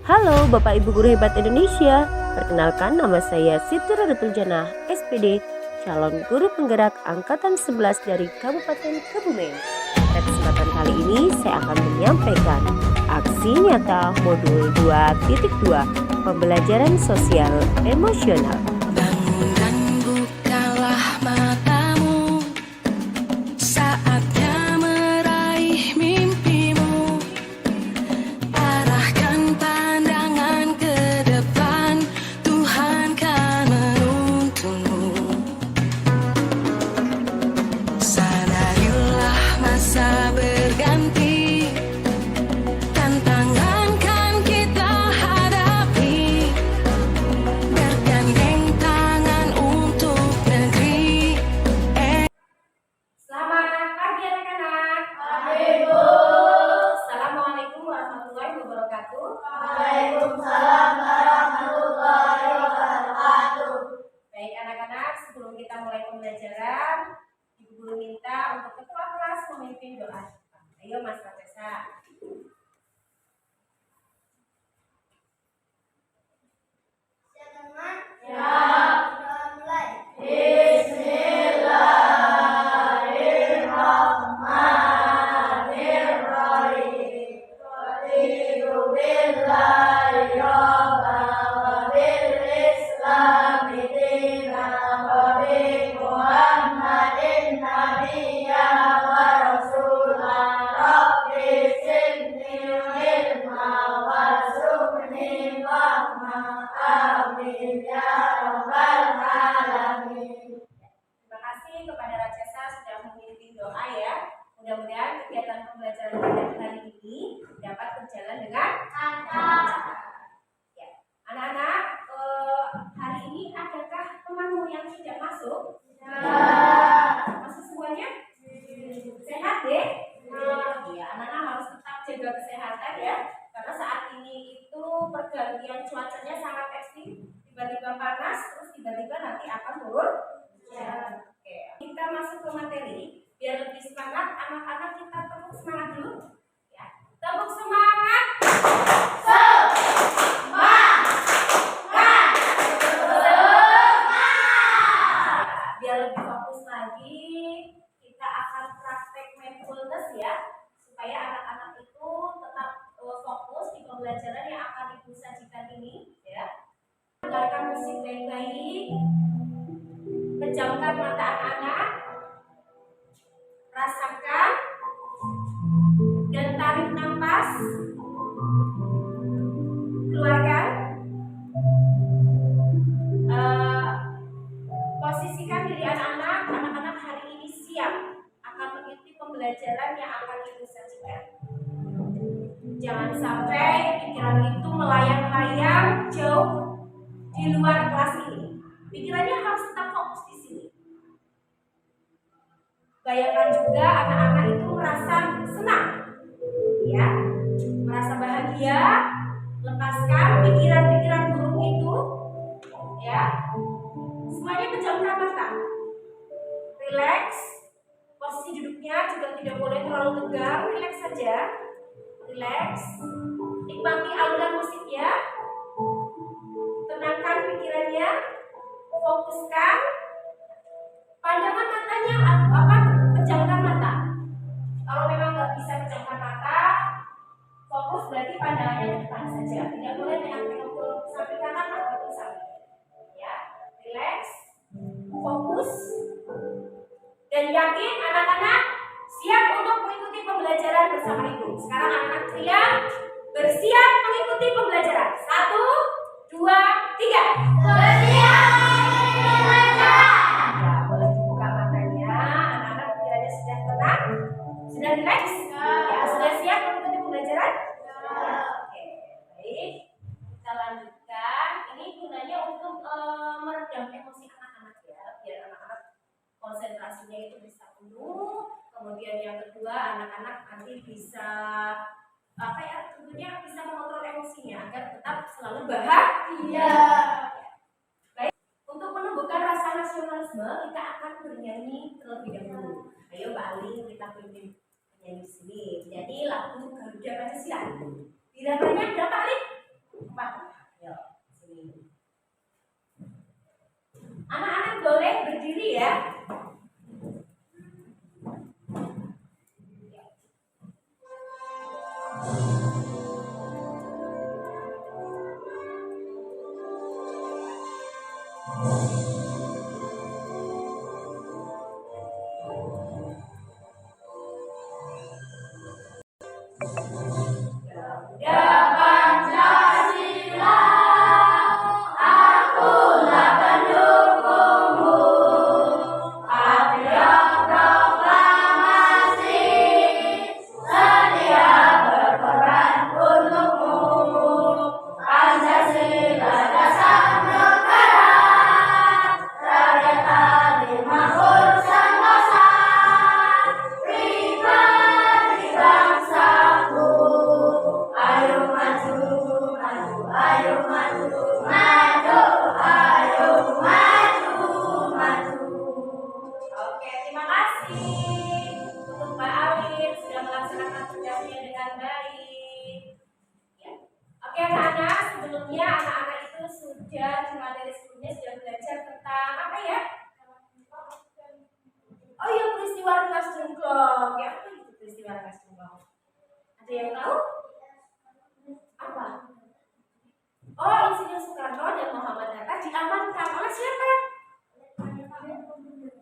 Halo Bapak Ibu Guru Hebat Indonesia, perkenalkan nama saya Siti Rodatul Janah, SPD, calon guru penggerak Angkatan 11 dari Kabupaten Kebumen. Pada kesempatan kali ini saya akan menyampaikan aksi nyata modul 2.2 pembelajaran sosial emosional. Bangun dan bukalah matamu, saatnya meraih mimpimu. Arahkan pandangan ke depan, Tuhan kan menuntunmu. Sadarilah masa berganti, tantangan kan kita hadapi. Bergandeng tangan untuk negeri. Selamat pagi anak-anak. Pagi, Bu. Assalamualaikum warahmatullahi wabarakatuh. Waalaikumsalam warahmatullahi wabarakatuh. Baik anak-anak, sebelum kita mulai pembelajaran, Ibu Guru minta untuk ketua kelas memimpin doa. Ayo Mas Ratesa. Siap, teman? Siap. Sudah mulai. Bismillahirrahmanirrahim. Raditu billahi rabban wa bil islami dinan wa bi Muhammadin nabiyyan wa rasulan. Rabbi zidni ilma warzuqni fahma. Amin ya rabbal alamin. Terima kasih kepada Ratesa sudah memimpin doa ya. Mudah-mudahan kegiatan pembelajaran pada hari ini dapat berjalan dengan lancar. Ya. Anak-anak, hari ini adakah temanmu yang tidak masuk? Masuk semuanya? Sehat deh? Iya, anak-anak harus tetap jaga kesehatan ya. Karena saat ini itu pergantian cuacanya sangat ekstrim. Tiba-tiba panas, terus tiba-tiba nanti akan turun. Oke, kita masuk ke materi. Biar lebih semangat, anak-anak kita tepuk semangat dulu. Ya, tepuk semangat. Biar lebih fokus lagi, kita akan praktek mindfulness ya, supaya anak-anak itu tetap fokus di pembelajaran yang akan Ibu sajikan ini ya. Dengarkan musik baik-baik, pejamkan mata anak-anak, rasakan dan tarik nafas, keluarkan. Posisikan diri anak-anak hari ini siap akan mengikuti pembelajaran yang akan Ibu sajikan. Jangan sampai pikiran itu melayang-layang jauh di luar kelas ini. Pikirannya harus tetap fokus di sini. Bayangkan juga anak-anak itu merasa senang, ya, merasa bahagia. Lepaskan pikiran-pikiran buruk itu, ya. Semuanya pejamkan mata. Relax. Posisi duduknya juga tidak boleh terlalu tegang. Relax saja. Relax. Nikmati alunan musiknya. Tenangkan pikirannya. Fokuskan. Pandangan matanya pejamkan mata. Kalau memang nggak bisa pejamkan mata, fokus berarti pandangannya ke depan saja. Tidak boleh tengok ke samping kanan atau ke samping. Ya, relax, fokus, dan yakin anak-anak siap untuk mengikuti pembelajaran bersama Ibu. Sekarang anak-anak teriak, bersiap mengikuti pembelajaran. 1, 2, 3. Bersiap mengikuti pembelajaran. Ya, boleh dibuka matanya. Anak-anak pikirannya sudah tenang, sudah relax, ya, sudah siap mengikuti pembelajaran. Oke, baik. Kita lanjutkan. Ini gunanya untuk meredam emosi anak-anak ya, biar anak-anak konsentrasinya itu bisa penuh. Kemudian yang kedua, anak-anak nanti bisa tentunya bisa mengontrol emosinya agar tetap selalu bahagia. Baik, untuk menumbuhkan rasa nasionalisme kita akan bernyanyi terlebih dahulu. Ayo Mbak Ali, kita pimpin penyanyi di sini. Jadi lagu Garuda Pancasila. Iramanya berapa Ali? boleh berdiri ya. Oke, terima kasih untuk Mbak Alin sudah melaksanakan tugasnya dengan baik. Ya. Oke anak-anak, sebelumnya anak-anak itu sudah di materi sebelumnya sudah belajar tentang apa ya? Oh iya, peristiwa Rengas Dengklok. Ya, apa itu peristiwa Rengas Dengklok? Ada yang tahu? Apa? Oh, Insinyur Soekarno dan Muhammad Hatta diamankan oleh siapa?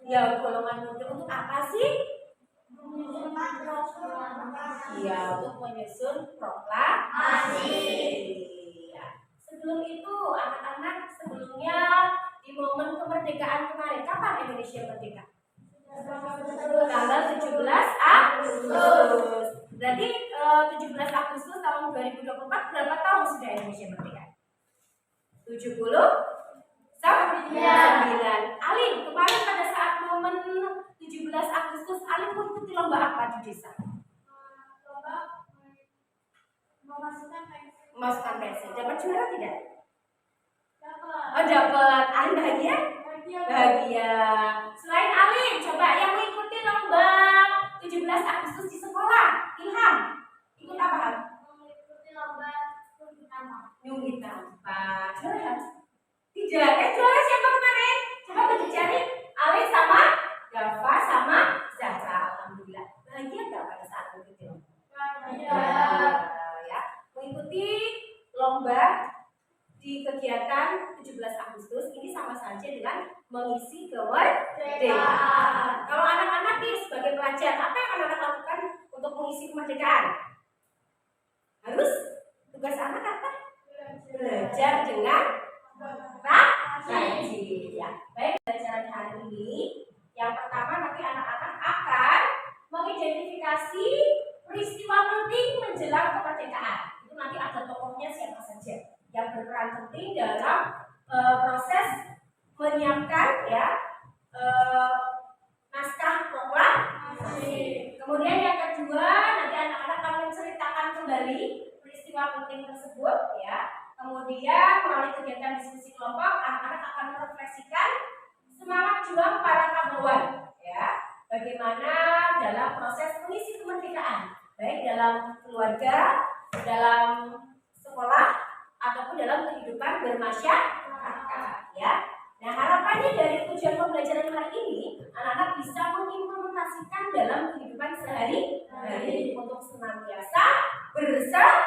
Ya, golongan muda untuk apa sih? Ya, untuk menyusun proklamasi. Ya. Sebelum itu, anak-anak sebelumnya di momen kemerdekaan kemarin, kapan Indonesia merdeka? Tanggal 17 Agustus. Berarti 17 Agustus tahun 2024 berapa tahun sudah Indonesia merdeka? 79. Alin, kemarin pada saat momen 17 Agustus, Alin mengikuti lomba apa di desa? Memasukkan pensil. Dapat juara tidak? Oh, dapat. Alin bahagia? Bahagia. Selain Alin, coba yang mengikuti lomba 17 Agustus di sekolah, Ilham, ikut apa? Mengikuti lomba Nyunggit tanpa. Juara? Tidak. Juara siapa kemarin? Coba kita cari. Alin sama Dava sama Zahra. Alhamdulillah. Bahagia nggak pada saat mengikuti lomba? Ya. Mengikuti lomba di kegiatan 17 Agustus ini sama saja dengan mengisi kemerdekaan. Kalau anak-anak nih sebagai pelajar, apa yang anak-anak lakukan untuk mengisi kemerdekaan? Harus tugas anak apa? Belajar dengan rajin. Ya. Baik, pelajaran hari ini yang pertama nanti anak-anak akan mengidentifikasi peristiwa penting menjelang kemerdekaan. Itu nanti ada tokohnya siapa saja yang berperan penting dalam proses menyiapkan ya naskah proklamasi. Kemudian yang kedua nanti anak-anak akan menceritakan kembali peristiwa penting tersebut ya. Kemudian melalui kegiatan diskusi kelompok anak-anak akan merefleksikan semangat juang para pahlawan ya. Bagaimana dalam proses mengisi kemerdekaan baik dalam keluarga, dalam sekolah ataupun dalam kehidupan bermasyarakat ya. Nah, harapannya dari tujuan pembelajaran hari ini anak-anak bisa mengimplementasikan dalam kehidupan sehari-hari untuk senantiasa bersama.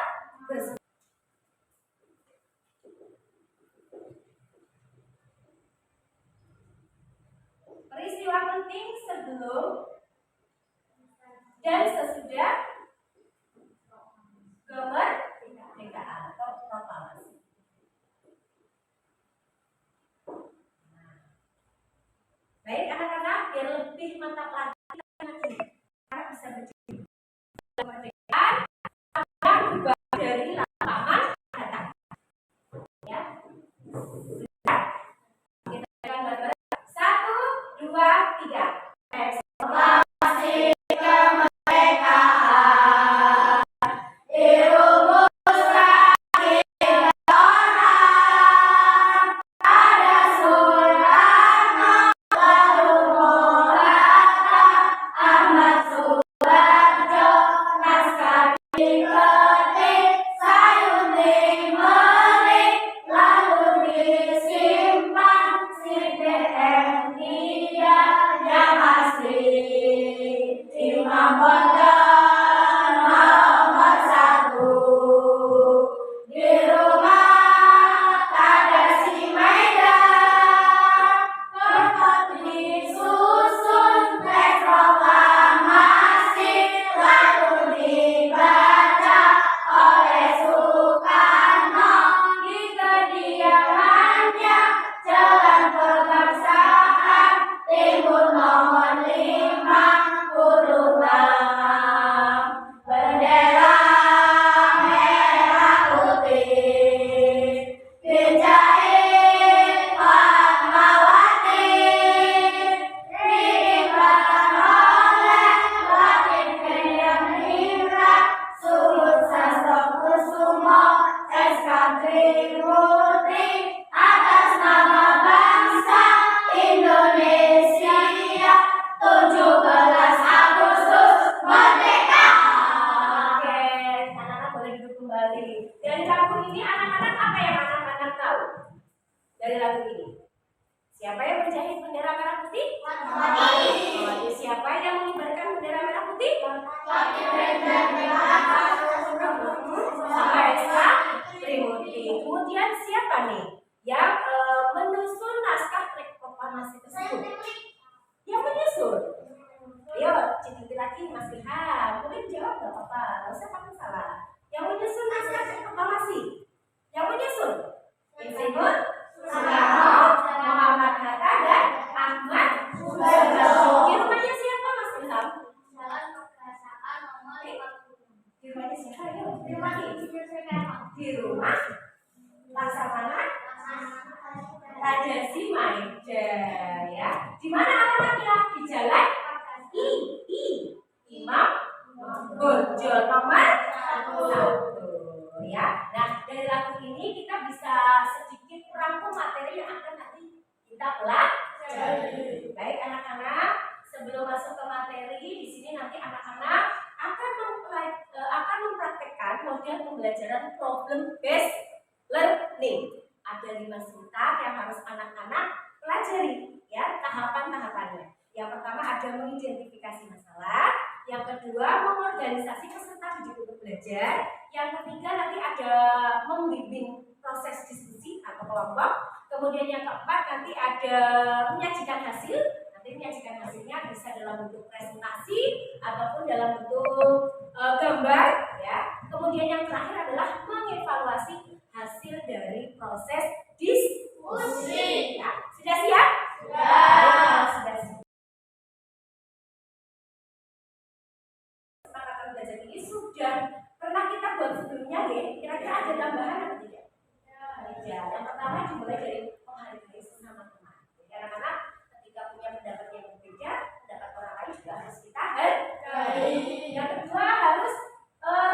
Peristiwa penting sebelum dan sesudah kemerdekaan atau proklamasi. Dari lagu ini anak-anak apa yang anak-anak tahu? Dari lagu ini. Siapa yang menjahit bendera merah putih? Lalu siapa yang mengibarkan bendera merah putih? Maestra Trimurti. Kemudian siapa nih yang menyusun naskah proklamasi tersebut? Yang menyusun? Ayo, citi lagi Mas Ilham. Boleh jawab nggak apa-apa? Nggak usah takut salah. Yang menyusun naskah proklamasi? Yang menyusun? Insinyur Soekarno, Muhammad Hatta, dan Ahmad Sudarso. Di rumahnya siapa Mas Ilham? Di rumahnya siapa? Ayo, di rumah di rumah Laksamana Raja Simaida, ya. Di mana alamatnya? Di Jalan Imam Bonjol nomor 1, ya. Nah, dari lagu ini kita bisa sedikit merangkum materi yang akan nanti kita pelajari. Baik anak-anak, sebelum masuk ke materi, di sini nanti anak-anak akan mempraktekkan model pembelajaran problem based learning. Ada 5 tingkat yang harus anak-anak pelajari, ya, tahapan-tahapannya. Yang pertama ada mengidentifikasi masalah, yang kedua mengorganisasi peserta didik untuk belajar, yang ketiga nanti ada membimbing proses diskusi atau kelompok, kemudian yang keempat nanti ada menyajikan hasil. Nanti menyajikan hasilnya bisa dalam bentuk presentasi ataupun dalam bentuk gambar, ya. Kemudian yang terakhir adalah mengevaluasi hasil dari proses diskusi. Ya. Sudah siap? Sudah siap. Kesepakatan belajar ini sudah pernah kita buat sebelumnya, ya. Kira-kira ada tambahan atau tidak? Ya. Yang pertama dimulai dari menghargai sesama teman. Jadi anak-anak ketika punya pendapat yang berbeda, pendapat orang lain juga harus kita hargai. Yang kedua harus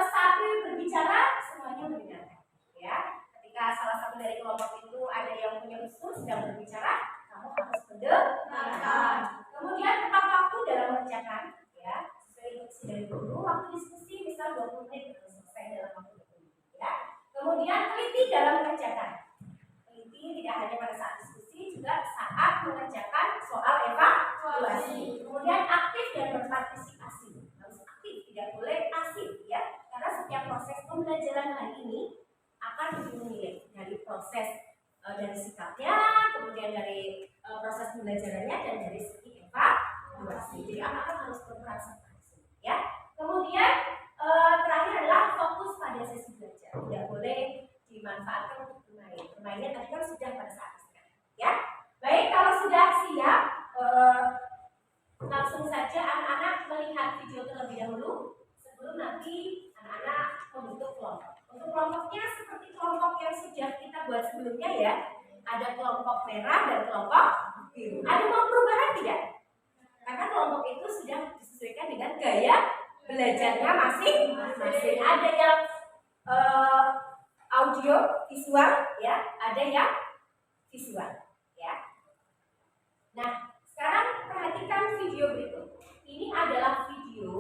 sambil berbicara semuanya mendengarkan, ya. Ketika salah satu dari kelompok itu ada yang punya usul sedang berbicara, kamu harus mendengarkan. Kemudian tepat waktu dalam mengerjakan, ya, sesuai instruksi dari guru. Waktu diskusi misal 20 menit harus selesai dalam waktu 20 menit, ya. Kemudian teliti dalam mengerjakan. Teliti tidak hanya pada saat diskusi, juga saat mengerjakan soal evaluasi. Kemudian aktif dan berpartisipasi. Harus aktif, tidak boleh pasif, ya. Karena setiap proses pembelajaran hari ini akan dinilai dari proses dari sikapnya, kemudian dari proses pembelajarannya, dan dari segi evaluasi. Jadi anak-anak harus berperan serta, ya. Kemudian terakhir adalah fokus pada sesi belajar. Tidak boleh dimanfaatkan untuk bermain. Bermainnya tadi kan sudah pada saat istirahat, ya. Baik, kalau sudah siap, langsung saja anak-anak melihat video terlebih dahulu sebelum nanti anak-anak membentuk kelompok. Untuk kelompoknya seperti kelompok yang sudah kita buat sebelumnya, ya. Ada kelompok merah dan kelompok biru. Ada mau perubahan tidak? Karena kelompok itu sudah disesuaikan dengan gaya belajarnya masing-masing. Ada yang audio visual, ya. Ada yang visual, ya. Nah, sekarang perhatikan video berikut. Ini adalah video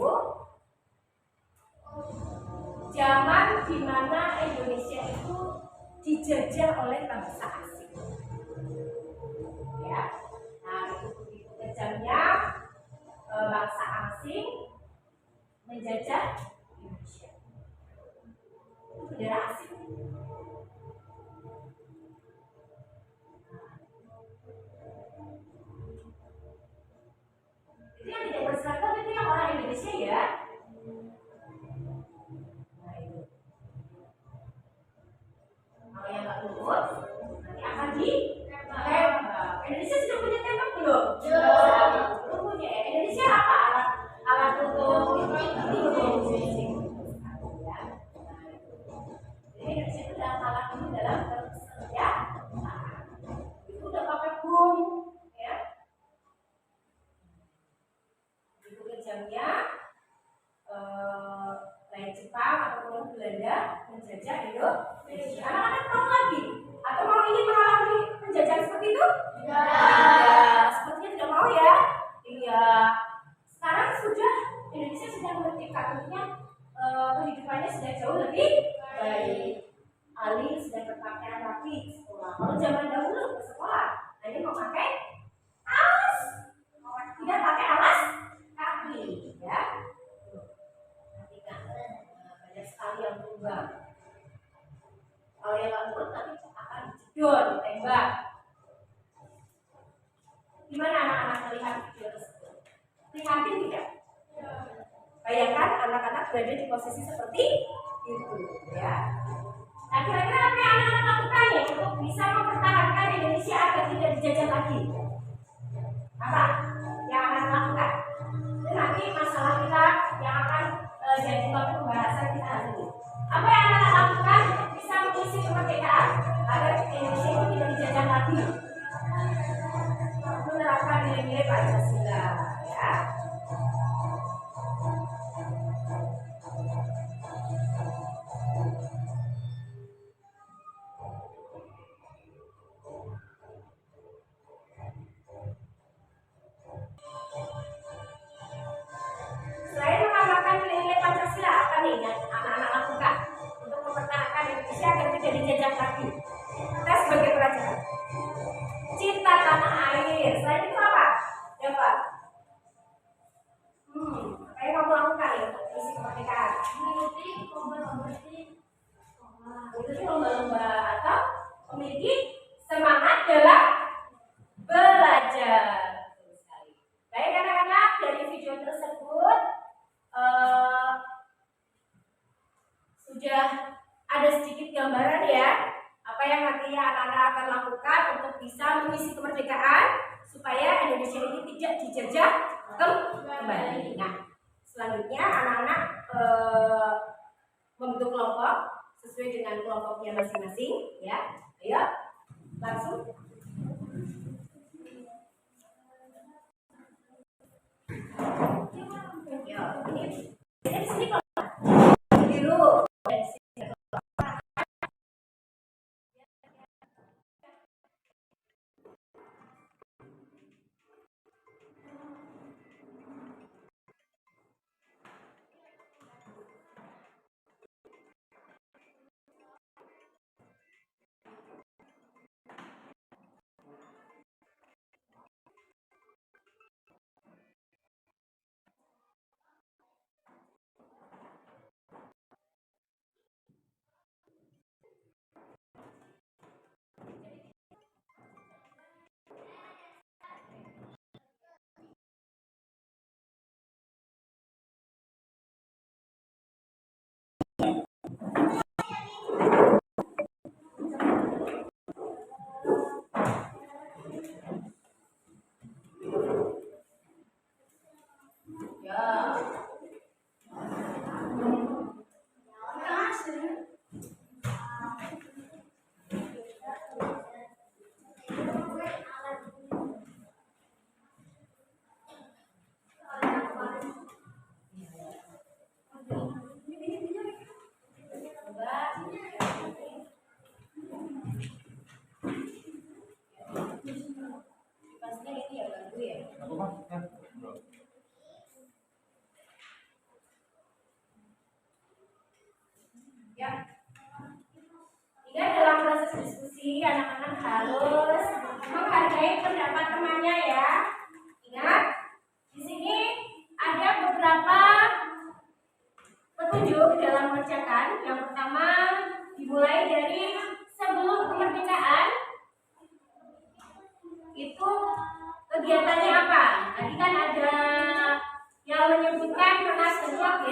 zaman di mana Indonesia itu dijajah oleh bangsa asing, ya. Nah, itu begitu kejamnya bangsa asing menjajah Indonesia. Itu bendera asing. Itu yang tidak berseragam itu yang orang Indonesia, ya. Nah, itu. Kalau yang nggak lulus nanti akan ditembak. Indonesia sudah punya tembak belum? Belum punya. Indonesia apa alat untuk Indonesia itu dalam alat ini dalam bersenjata. Itu udah pakai bom, ya. Itu kejamnya lain Jepang ataupun Belanda menjajah Indonesia. Anak-anak mau lagi atau mau ini mengalami penjajahan seperti itu? Ya, sepertinya tidak mau, ya. Iya. Sekarang sudah Indonesia sudah merdeka, tentunya kehidupannya sudah jauh lebih baik. Ali sudah berpakaian rapi ke sekolah. Kalau zaman dahulu ke sekolah, hanya memakai alas, tidak pakai alas kaki, ya. Perhatikan, banyak sekali yang berubah. Kalau yang nggak nurut nanti akan dijedor, ditembak. Gimana anak-anak melihat video tersebut? Prihatin tidak? Bayangkan anak-anak berada di posisi seperti itu, ya. Nah, kira-kira apa yang anak-anak lakukan ya untuk bisa mempertahankan Indonesia agar tidak dijajah lagi? Apa yang anak-anak lakukan? Itu nanti masalah kita yang akan jadi topik pembahasan kita hari ini. Apa yang anak-anak lakukan untuk bisa mengisi kemerdekaan agar Indonesia itu tidak dijajah lagi? Menerapkan nilai-nilai Pancasila, ya. Selain mengamalkan nilai-nilai Pancasila, apa nih yang anak-anak lakukan untuk mempertahankan Indonesia agar tidak dijajah lagi? Kita sebagai pelajar cinta tanah air. Selain itu apa? Coba. Apa yang kamu lakukan ya untuk mengisi kemerdekaan? Mengikuti lomba-lomba atau memiliki semangat dalam belajar. Baik anak-anak, dari video tersebut sudah ada sedikit gambaran ya apa yang nantinya anak-anak akan lakukan untuk bisa mengisi kemerdekaan supaya Indonesia ini tidak dijajah kembali. Nah, selanjutnya anak-anak membentuk kelompok sesuai dengan kelompoknya masing-masing, ya. Ayo, langsung. Ya, ini di sini kelompok biru. Ya. Hingga dalam proses diskusi anak-anak harus menghargai pendapat temannya ya. Ingat, di sini ada beberapa petunjuk dalam mengerjakan. Yang pertama dimulai dari sebelum kemerdekaan itu kegiatannya apa? Tadi kan ada yang menyebutkan Munas G.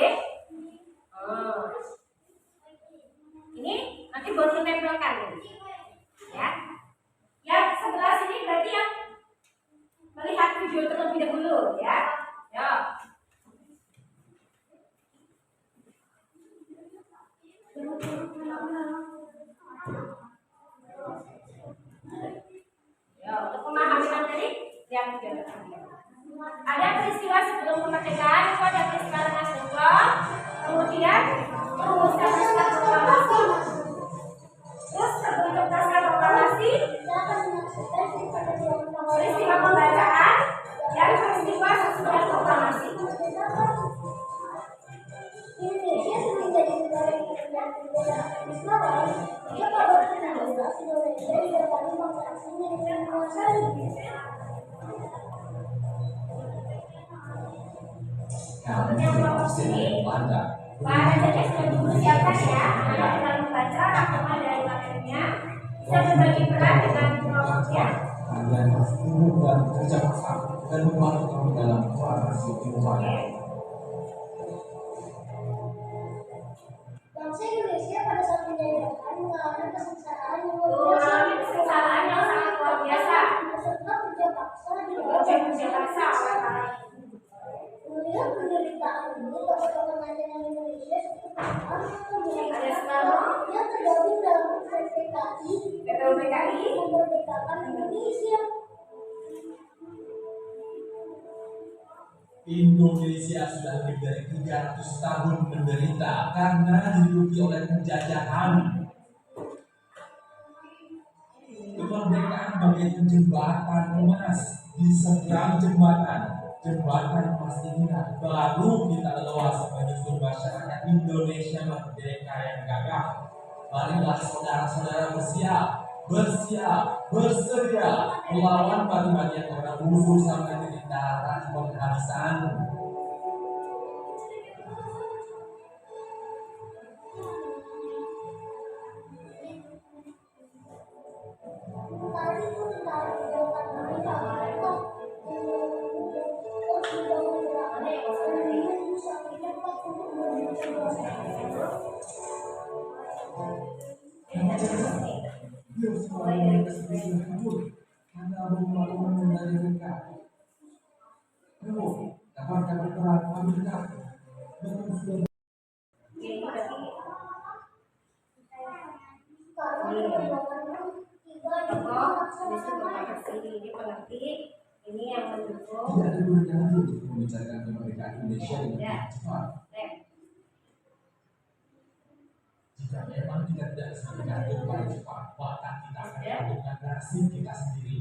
Ini nanti baru ditempelkan ya. Yang sebelah sini berarti yang melihat video terlebih dahulu ya. Ya. Ya, untuk memahami materi yang video ada peristiwa sebelum kemerdekaan, itu ada peristiwa Rengas-Dengklok, kemudian rumusan naskah proklamasi, terus terbentuk naskah proklamasi, peristiwa pembacaan, dan peristiwa sesudah proklamasi. Indonesia menjadi negara yang Untuk kelompok ini, Pak Raja sudah mempersiapkan ya, anak dalam membaca rangkuman dari materinya, bisa berbagi peran dengan kelompoknya. Kalian harus tumbuh dan bekerja keras dan membantu kami dalam transisi kehidupan. Bangsa Indonesia pada saat menjajahkan mengalami kesengsaraan yang luar biasa. Mengalami kesengsaraan yang sangat luar biasa. Beserta kerja paksa di Kerja paksa oleh para melihat penderitaan ini, tokoh-tokoh nasional Indonesia seperti Ada Soekarno, yang tergabung dalam PPKI PPUPKI, memerdekakan Indonesia. Indonesia sudah lebih dari 300 tahun menderita karena diduduki oleh penjajahan. Kemerdekaan bagai jembatan emas di seberang jembatan pasti ingat, baru kita leluasa menyusun masyarakat Indonesia merdeka yang gagah. Marilah saudara-saudara bersedia melawan bagi-bagi yang orang musuh sampai titik darah penghabisan. Tadi itu tentang gerakan mereka, terus juga menggerakkan ekonomi sampai cepat untuk menuju Dia semua yang kesedihan kabur karena bangun dari mereka. Lalu kabar-kabar perang Amerika bahkan sudah ini pengerti, ini yang mendukung. tidak ada gunanya lagi untuk membicarakan kemerdekaan Indonesia dengan Ya. cepat. Jika memang kita tidak bisa mengatur paling cepat, maka kita akan menentukan nasib kita sendiri.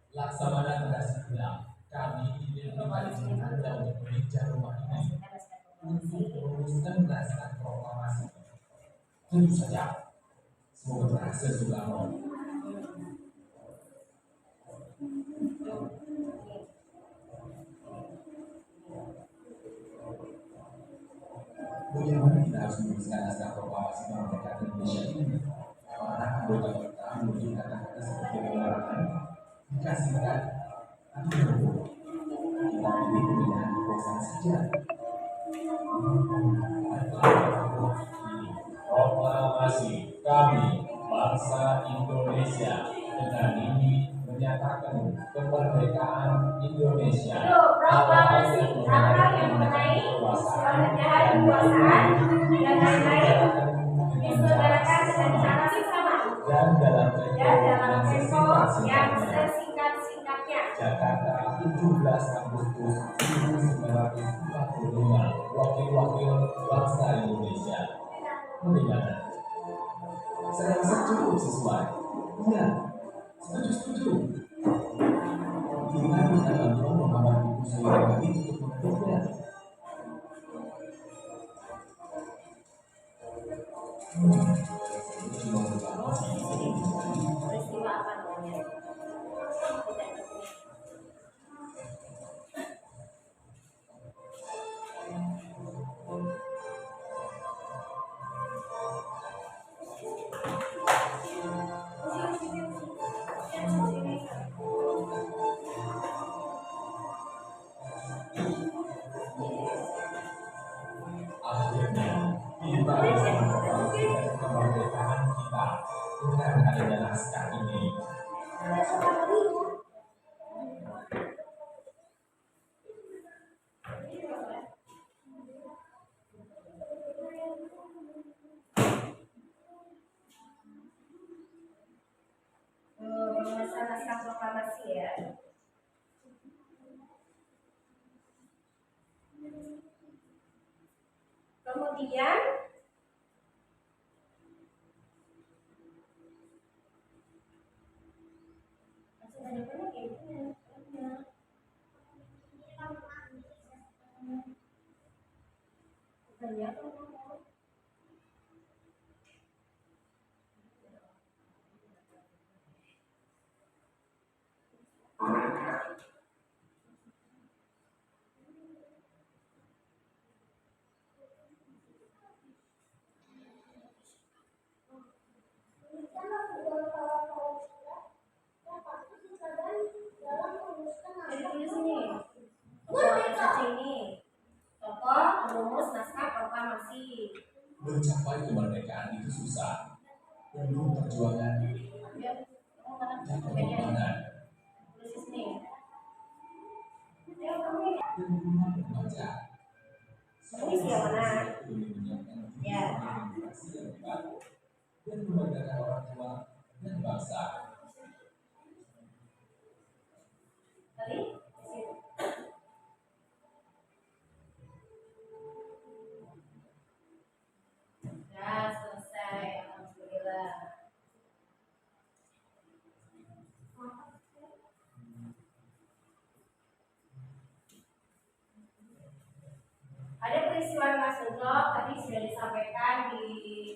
Laksamana Tadasi bilang, kami ingin kembali dengan Anda untuk mengejar rumah ini untuk meneruskan berdasarkan proklamasi. Tentu saja, semoga berhasil Soekarno. Bagaimana kita harus menuliskan naskah proklamasi kemerdekaan Indonesia ini? Para anggota kita menuju kata-kata seperti pengeluaran, dikasihkan, atau berburu. Kita pilih pilihan kekuasaan saja. Proklamasi kami bangsa Indonesia dengan ini menyatakan kemerdekaan Indonesia. Proklamasi hal yang mengenai penjajahan kekuasaan dan lain-lain diselenggarakan dengan cara yang sama Dan dalam tempo yang sesingkat-singkatnya. Jakarta 17 Agustus 1945, wakil-wakil bangsa Indonesia. Bagaimana? Saya rasa cukup sesuai. Iya, setuju. Kita bisa bantu Muhammad Ibu Sayyid ini untuk mengeduknya. Cuma beberapa Peristiwa apa namanya? akhirnya kita bisa mengembalikan kemerdekaan kita dengan adanya naskah ini. Masalah naskah proklamasi ya. Kemudian masih ada apa lagi? Banyak. Penuh perjuangan dan pengorbanan demi membaca Isi yang mana? Ya. dan membanggakan orang tua dan bangsa. Tadi? Nah, selesai. Alhamdulillah. Ada peristiwa Rasulullah tadi sudah disampaikan di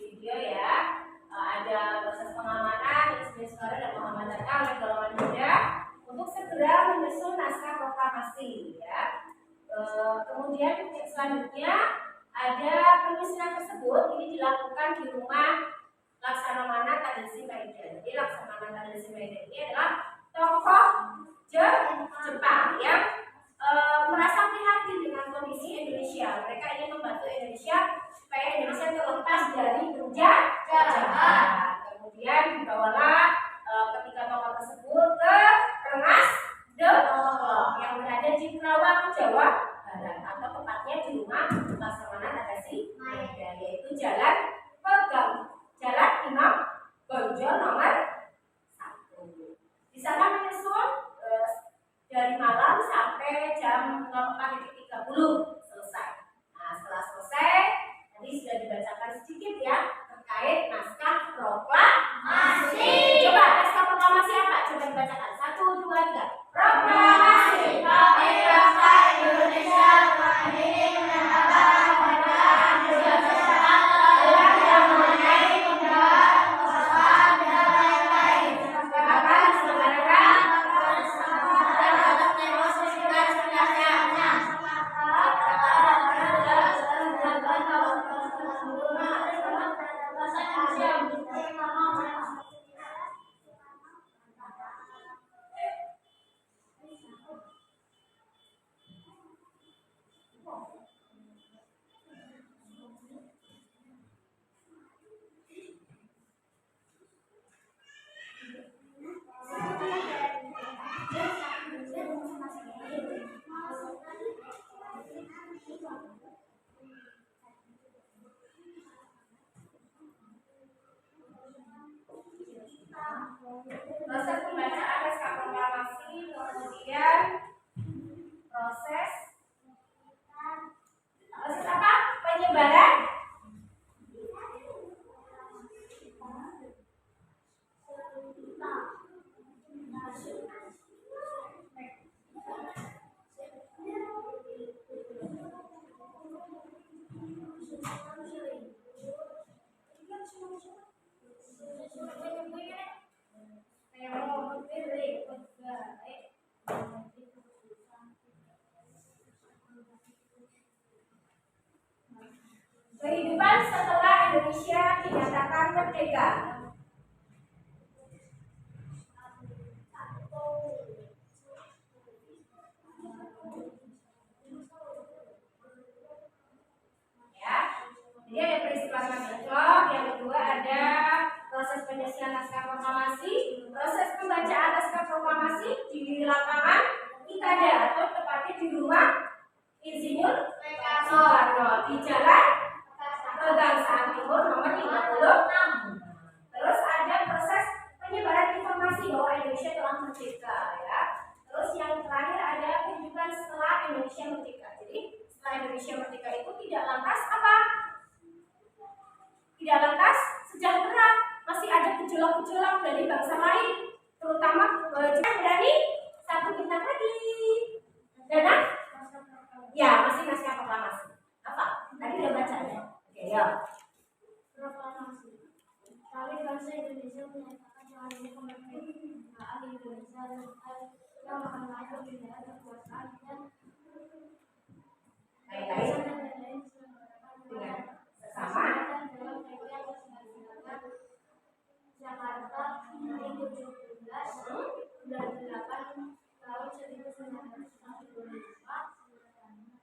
video ya. Ada proses pengamanan, inspeksi dan pengamatan oleh golongan muda untuk segera menyusun naskah proklamasi ya. Kemudian yang selanjutnya ada penyusunan tersebut ini dilakukan di rumah Laksana Mana Tadashi Maeda. Jadi Laksana Mana Tadashi Maeda ini adalah tokoh Jepang yang merasa prihatin dengan kondisi Indonesia. Mereka ingin membantu Indonesia supaya Indonesia terlepas dari penjajahan. Kemudian dibawalah ketika tokoh tersebut ke Rengas Dengklok yang berada di Kerawang, Jawa Barat, atau tepatnya di rumah Laksamana Tadashi Maeda, yaitu Jalan Imam Bonjol nomor 1. Di sana menyusun dari malam sampai jam 04.30 selesai. Nah, setelah selesai, tadi sudah dibacakan sedikit ya terkait naskah proklamasi. Coba naskah proklamasi apa? Coba dibacakan. 1, 2, 3. Proklamasi. Bangsa Indonesia berdiri menyatakan kemerdekaan berdasarkan aturan yang mengenai kemerdekaan, kebangsaan dan lain-lain. Akan diselenggarakan proses pembacaan naskah proklamasi, kemudian proses apa? Penyebaran kehidupan setelah Indonesia dinyatakan merdeka. Ya, jadi ada peristiwa Dengklok, yang kedua ada proses penyusunan naskah proklamasi, proses pembacaan naskah proklamasi di lapangan Ikada atau tepatnya di rumah Insinyur Soekarno di Jalan Pegangsaan Timur nomor 56. Terus ada proses penyebaran informasi bahwa Indonesia telah merdeka ya. Terus yang terakhir ada kehidupan setelah Indonesia merdeka. Jadi setelah Indonesia merdeka itu tidak lantas apa? Tidak lantas sejahtera, masih ada gejolak-gejolak dari bangsa lain, terutama dari satu bintang lagi. Dan ya masih naskah proklamasi. Apa? Tadi udah baca ya? Oke, ya. Proklamasi. Kali bangsa Indonesia menyatakan seharusnya kemerdekaan Indonesia yang mengenai perbedaan kekuasaan dan Lain-lain dengan sesama. Jakarta hari 17 bulan 8 tahun 1945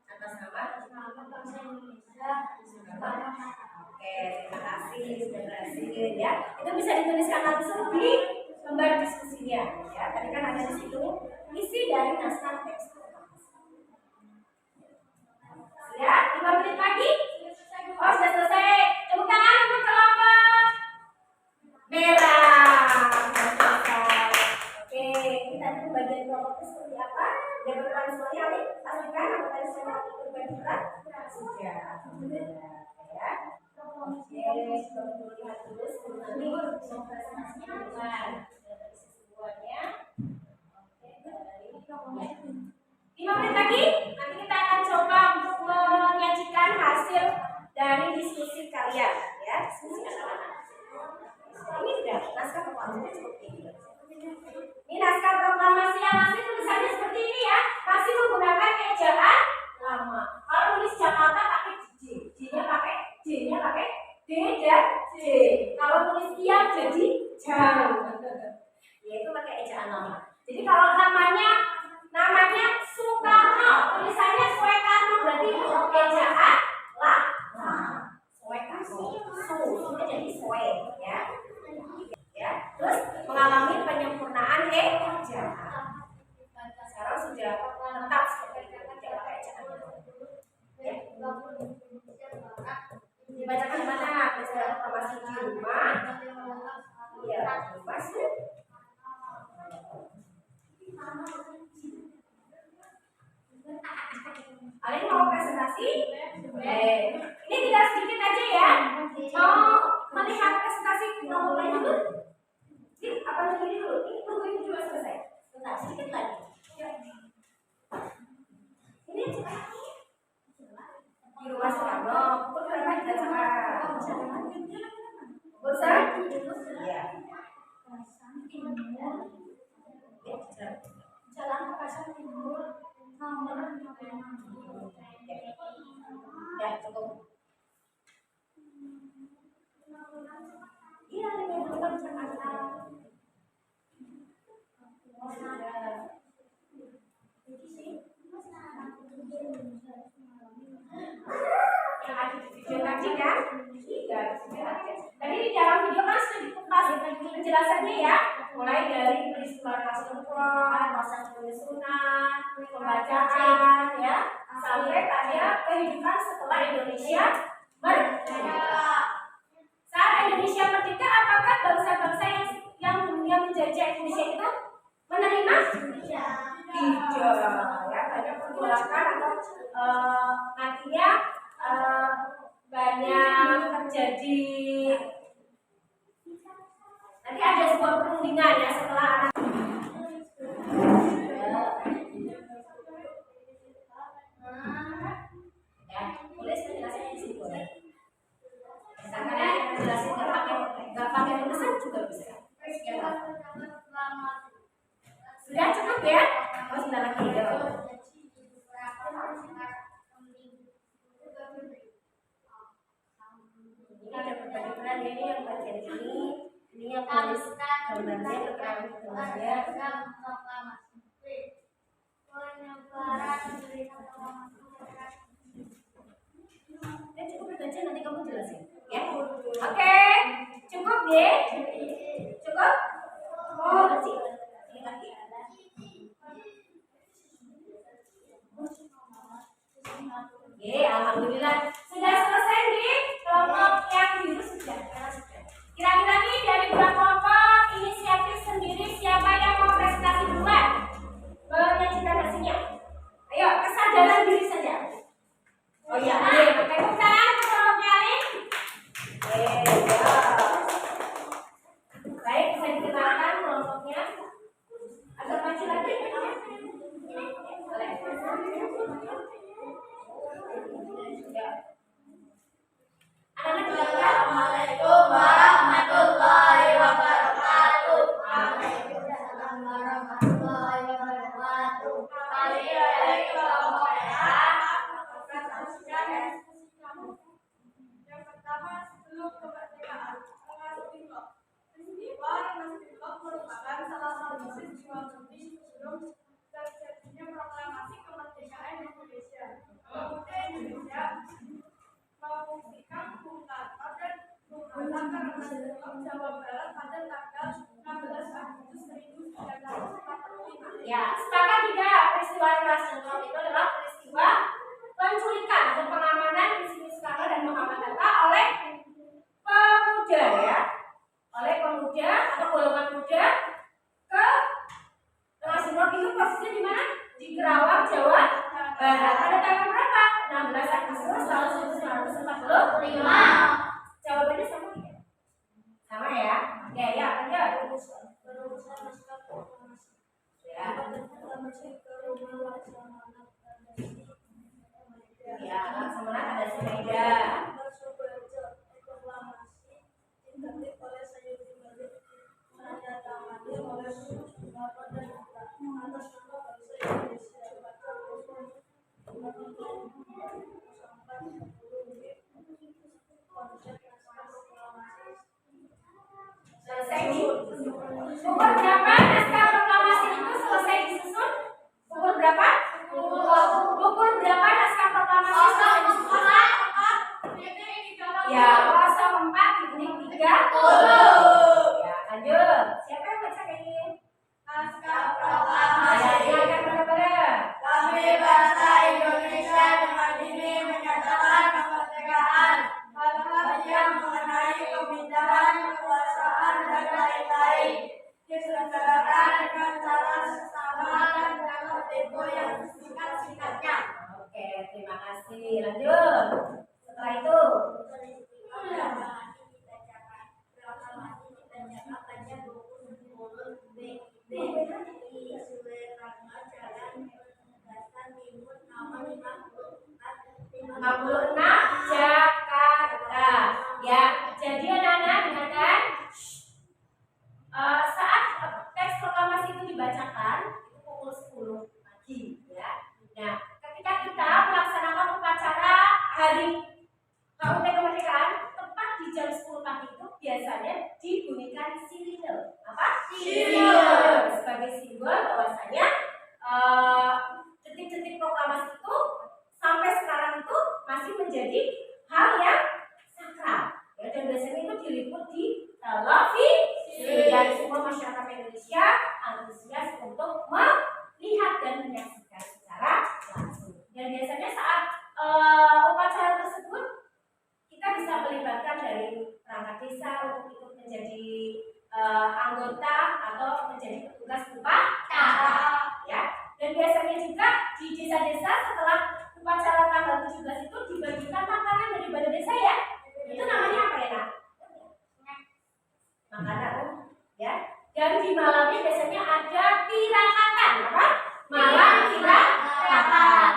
Atas nama nama bangsa Indonesia. Oke, terima kasih sudah berhasil ya. Itu bisa di lembar diskusinya. Ya, tadi kan ada di situ isi dari naskah teks. Ya, 5 menit lagi. Oh, sudah selesai. Tepuk tangan untuk kelompok merah. Sudah selesai. Oke, kita tunggu bagian kelompoknya seperti apa? Dapat peran semuanya, Ali? Pastikan anggota semua berbagi peran. Sudah. Ya. Oke, coba dulu lihat dulu sebelum nanti presentasinya bukan semuanya. Oke, dari 5 menit lagi, nanti kita akan coba untuk menyajikan hasil dari diskusi kalian, ya, diskusi anak-anak. Ini sudah naskah proklamasinya seperti ini. Ini naskah proklamasi yang masih tulisannya seperti ini ya, masih menggunakan ejaan lama. Kalau tulis Jakarta pakai J, J-nya pakai D dan J. Kalau tulis Iam jadi jam, yaitu pakai ejaan lama. Jadi kalau namanya Soekarno, tulisannya Soekarno, berarti ejaan lama. Soekarno, Su-nya jadi Soe, ya. Ya, terus mengalami penyempurnaan ejaan. Sekarang sudah tetap seperti itu, tidak pakai ejaan lama. Ya. Dibacakan mana? Misalnya proklamasi di rumah. Iya, di rumah sih. Kalian mau presentasi? Boleh. Ini tinggal sedikit aja ya. Mau melihat presentasi kelompoknya dulu? Apa dulu dulu? Ini tunggu ini juga selesai. Bentar, sedikit lagi. Ini cepat. Di rumah Soekarno, pukul berapa dibacakan? Bosan? Iya. Jalan ke pasar timur nomor 56. Ya, cukup. Iya, ini bukan Jakarta. Yang ada di video tadi kan? Iya, tadi di dalam video kan sudah dikupas penjelasannya ya, mulai dari peristiwa Rasulullah, proses penyusunan, pembacaan ya, sampai pada kehidupan setelah Indonesia merdeka. Saat Indonesia merdeka, apakah bangsa-bangsa yang dunia menjajah Indonesia itu menerima? Tidak. Ya, banyak pergolakan atau nantinya banyak terjadi. Nanti ada sebuah perundingan ya setelah anak. Ya, boleh saya jelasin di sini boleh. Misalkan ya, jelasin nggak pakai tulisan juga bisa. Sudah cukup ya? Oh, sebentar lagi ya. Ini ada berbagi peran, ini yang bagian ini yang tulis gambarnya, keterangan gambarnya. Cukup baca nanti kamu jelasin, ya. Oke, cukup deh. Cukup? Oh, masih. Ini lagi. Oke, alhamdulillah sudah selesai nih kelompok yang biru sudah. Kira-kira nih dari dua kelompok inisiatif sendiri siapa yang mau presentasi duluan? Menyajikan hasilnya. Ayo, kesadaran diri saja. Oh iya, tepuk tangan untuk kelompoknya nih. Ya. Jawa Barat pada tanggal 16 Agustus 1945. Ya, sepakat tidak peristiwa nasional itu adalah peristiwa penculikan atau pengamanan Isi Soekarno dan Muhammad Hatta oleh pemuda ya, oleh pemuda atau golongan muda ke nasional itu posisinya di mana? Di Kerawang, Jawa Barat. Pada tanggal berapa? 16 Agustus tahun 1945. Jawabannya sama tidak? Sama ya? Oke, ya, lanjut. Ya. Ya, Laksamana ada sepeda. Selesai disusun. Pukul berapa naskah proklamasi itu selesai disusun? Pukul berapa? Pukul berapa naskah proklamasi selesai disusun? Ya, 04 titik 3. Ya, lanjut. Siapa yang baca ini? Naskah proklamasi. Ya, silakan bareng-bareng. Kami bangsa Indonesia dengan ini menyatakan kemerdekaan, hal-hal yang mengenai pemindahan kekuasaan dan lain-lain diselenggarakan dengan cara seksama dan dalam tempo yang singkat-singkatnya. Oke, terima kasih. Lanjut. Setelah itu, Jakarta. Ya, jadi anak-anak dengarkan. Saat teks proklamasi itu dibacakan itu pukul 10 pagi ya. Nah, ketika kita melaksanakan upacara hari HUT kemerdekaan tepat di jam 10 pagi itu biasanya dibunyikan sirine. Apa? Sirine. Sebagai simbol bahwasanya detik-detik proklamasi itu sampai sekarang itu masih menjadi hal yang sakral. Ya, dan biasanya itu diliput di televisi dan semua masyarakat Indonesia antusias untuk melihat dan menyaksikan secara langsung. Dan biasanya saat upacara tersebut kita bisa melibatkan dari perangkat desa untuk ikut menjadi anggota atau menjadi petugas upacara. Ya. Dan biasanya juga di desa-desa setelah upacara tanggal 17 itu dibagikan makanan dari balai desa ya. Itu namanya apa ya, Nak? Makanan ya. Dan di malamnya biasanya ada tirakatan. Apa? Malam tirakatan.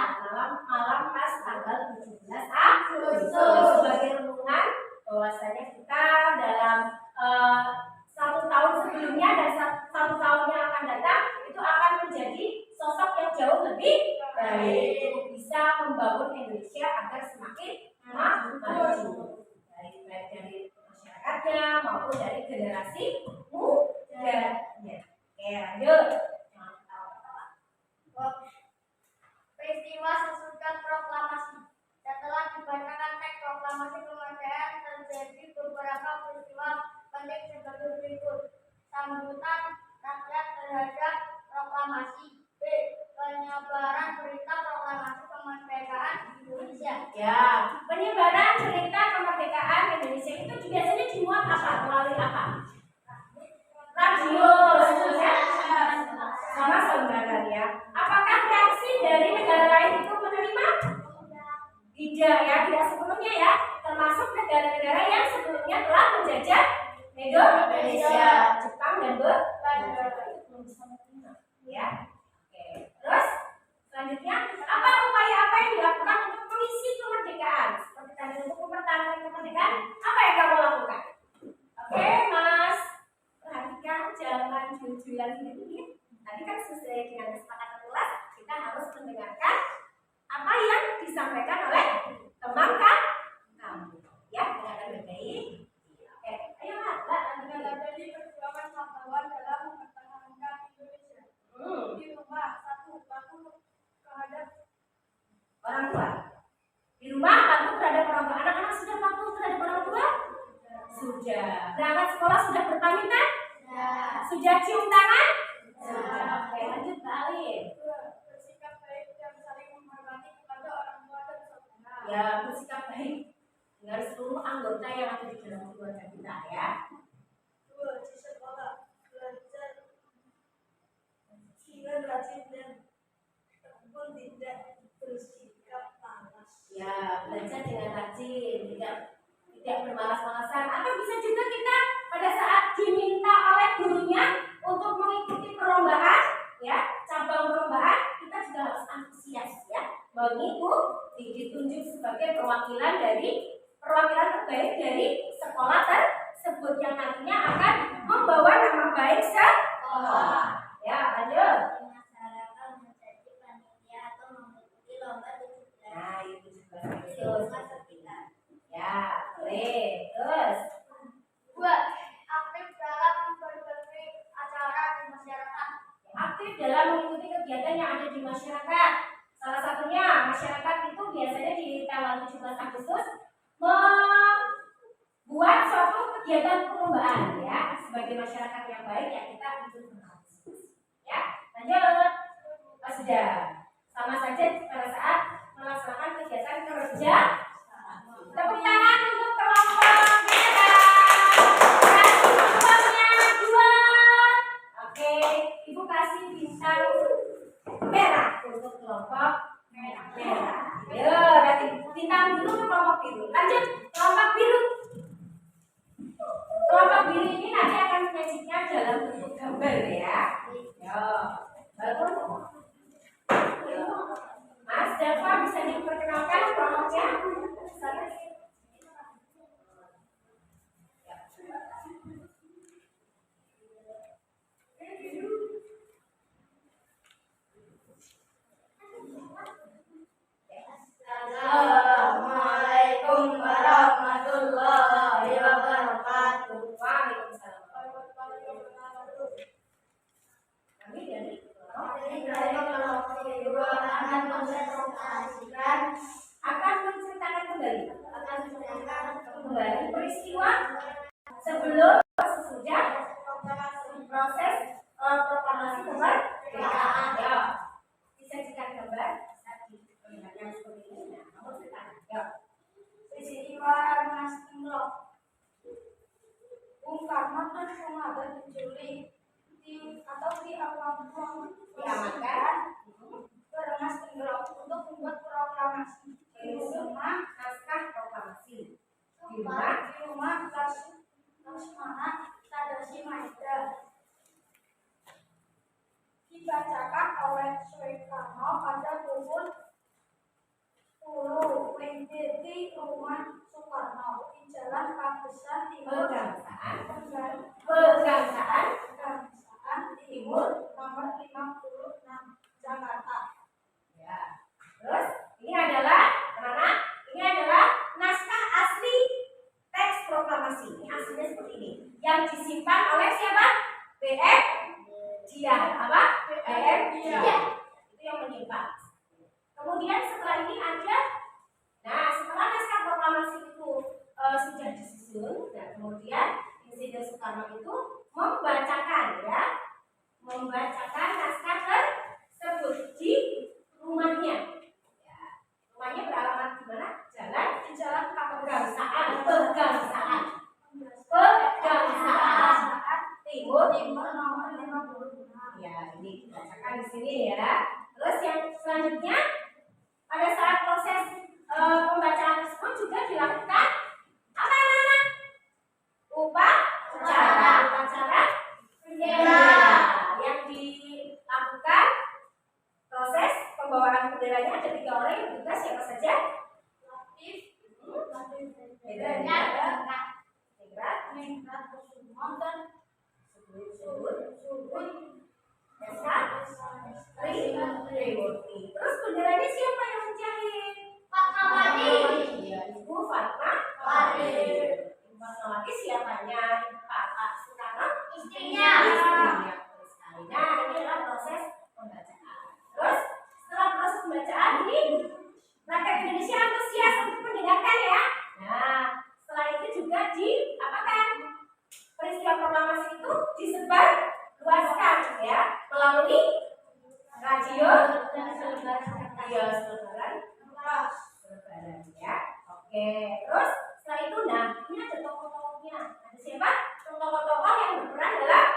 Malam pas tanggal 17 Agustus sebagai renungan bahwasanya kita dalam 1 tahun sebelumnya dan 1 tahun yang akan datang itu akan menjadi sosok yang jauh lebih baik untuk bisa membangun Indonesia agar semakin maju baik dari masyarakatnya maupun dari generasi mudanya. Oke, lanjut. Peristiwa sesudah proklamasi. Setelah dibacakan teks proklamasi kemerdekaan terjadi beberapa peristiwa penting sebagai berikut. Sambutan rakyat terhadap proklamasi. B. Penyebaran berita proklamasi kemerdekaan Indonesia. Ya, penyebaran berita kemerdekaan Indonesia itu biasanya dimuat apa? Melalui apa? Radio, ya? Sama saudara ya. Apakah reaksi dari negara lain itu menerima? Tidak ya, tidak sepenuhnya ya. Termasuk negara-negara yang sebelumnya telah menjajah Indonesia, Jepang dan Belanda. Ya. Oke. Terus selanjutnya apa upaya apa yang dilakukan untuk mengisi kemerdekaan? Seperti tadi untuk mempertahankan kemerdekaan, apa yang kamu lakukan? Oke, Mas. Perhatikan jangan jujur sendiri. Tadi kan sesuai dengan kesepakatan kelas, kita harus mendengarkan apa yang disampaikan oleh teman kamu. Ya, dengarkan baik-baik. Oke, ayo Mbak, Negara jadi perjuangan pahlawan dalam mempertahankan Indonesia. Di rumah, 1. Patuh terhadap orang tua. Di rumah patuh terhadap orang tua. Anak-anak sudah patuh terhadap orang tua? Sudah. Berangkat sekolah sudah berpamitan? Sudah cium tangan? Oke, lanjut Mbak Alin. Bersikap baik dan saling menghormati kepada orang tua dan saudara. Ya, bersikap baik dengan seluruh anggota yang ada di dalam keluarga kita ya. 2. Di sekolah belajar dengan rajin dan tekun, tidak bersikap malas. Ya, belajar dengan rajin, tidak bermalas-malasan. Atau bisa juga kita pada saat diminta oleh gurunya untuk mengikuti perlombaan, ya, cabang perlombaan, kita juga harus antusias ya, mengikuti, ditunjuk sebagai perwakilan terbaik dari sekolah tersebut yang nantinya akan membawa nama baik sekolah. Ya, lanjut. Masyarakat menjadi panitia atau mengikuti lomba 17. Nah, itu juga terus. Ya, boleh. Terus. 2. Aktif dalam berbagai acara di masyarakat. Aktif dalam mengikuti kegiatan yang ada di masyarakat. Salah satunya masyarakat itu biasanya di tanggal 17 Agustus membuat suatu kegiatan perlombaan ya. Sebagai masyarakat yang baik ya kita ikut berpartisipasi. Ya, lanjut. Sudah. Sama saja pada saat melaksanakan kegiatan kerja. Tepuk tangan untuk kelompok merah. Kasih uangnya 2. Oke, Ibu kasih bintang merah untuk kelompok merah. Ayo, nanti bintang biru ke kelompok biru. Lanjut, kelompok biru. Kelompok biru ini nanti akan menyajikan dalam bentuk gambar ya. Yo, baru. Mas Dava bisa diperkenalkan kelompoknya? Assalamualaikum warahmatullahi wabarakatuh. Waalaikumsalam. Kami dari akan menceritakan kembali peristiwa sebelum sesudah proses proklamasi kemerdekaan. Ya, disajikan gambar yang seperti ini. Nah, kamu ceritakan. Ya. Peristiwa Ernest Tenggelam. Bung Karno tersengaja diculik Diamankan. Ernest Tenggelam untuk membuat proklamasi di rumah Naskah proklamasi di rumah Lakshmana Tadashi Maeda, dibacakan oleh Soekarno pada pukul 10 WIB di rumah Soekarno di Jalan Pagesan Timur Pegangsaan Timur nomor 56 Jakarta. Ya. Terus ini adalah anak-anak, ini adalah naskah asli teks proklamasi. Ini aslinya seperti ini. Yang disimpan oleh siapa? BM Dia. Apa? BM Dia. Itu yang menyimpan. Kemudian setelah ini ada, nah setelah naskah proklamasi itu sudah disusun, nah kemudian Insiden Soekarno itu membacakan naskah tersebut di rumahnya. Ya, rumahnya beralamat di mana? Di Jalan Pegangsaan Timur nomor 56. Ya, ini dibacakan di sini ya. Terus yang selanjutnya pada saat proses pembacaan tersebut juga dilakukan apa anak-anak? Upacara bendera yang dilakukan proses pembawaan benderanya ada 3 orang yang bertugas siapa saja? Ningrat, Kusuma, dan Triwuti. Terus benderanya siapa yang menjahit? Iya, Ibu Fatmawati. Ibu Fatmawati siapanya? Pak Soekarno disebar luaskan ya melalui radio ya selebaran ya. Oke, terus setelah itu nah ini ada tokoh-tokohnya. Ada siapa? Tokoh-tokoh yang berperan dalam